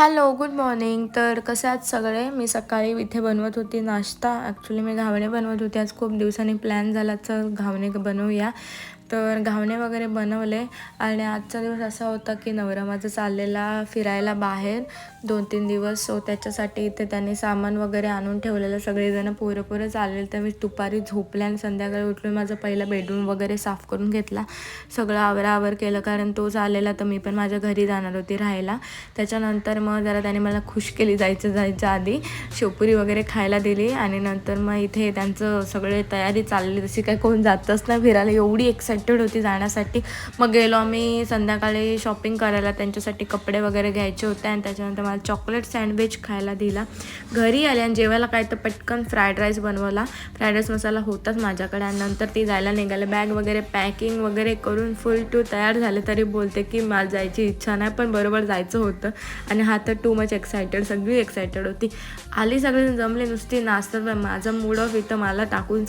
Hello, good morning. तर कसे आहात सगळे? मी सकाळी इथे बनवत होती नाश्ता. ॲक्च्युली मी घावणे बनवत होते. आज खूप दिवसांनी प्लॅन झाला चल घावणे बनवूया. तर घावणे वगैरे बनवले आणि आजचा दिवस असा होता की नवरा माझा चाललेला फिरायला बाहेर 2-3 दिवस. सो त्याच्यासाठी इथे त्यांनी सामान वगैरे आणून ठेवलेलं. सगळेजण पोरं चाललेलं. तर मी दुपारी झोपले आणि संध्याकाळी उठून माझा पहिला बेडरूम वगैरे साफ करून घेतला. सगळं आवराआवर केलं कारण तो चाललेला तर मी पण माझ्या घरी जाणार होती राहायला. त्याच्यानंतर मग जरा त्याने मला खुश केली जायच्या आधी. शेवपुरी वगैरे खायला दिली आणि नंतर मग इथे त्यांचं सगळे तयारी चालली. जशी काय कोण जातच नाही फिरायला, एवढी एक्साइटेड होती जाण्यासाठी. मग गेलो आम्ही संध्याकाळी शॉपिंग करायला. त्यांच्यासाठी कपडे वगैरे घ्यायचे होते आणि त्याच्यानंतर मला चॉकलेट सँडविच खायला दिला. घरी आले आणि जेवायला काय तर पटकन फ्राईड राईस बनवला. फ्राईड राईस मसाला होताच माझ्याकडे आणि नंतर ती जायला निघाले. बॅग वगैरे पॅकिंग वगैरे करून फुल टू तयार झाले. तरी बोलते की मला जायची इच्छा नाही, पण बरोबर जायचं होतं. आणि हा तर टू मच एक्सायटेड, सगळी एक्सायटेड होती. आली सगळी जमली नुसती नाचतात. माझा मूड ऑफ इथं मला टाकून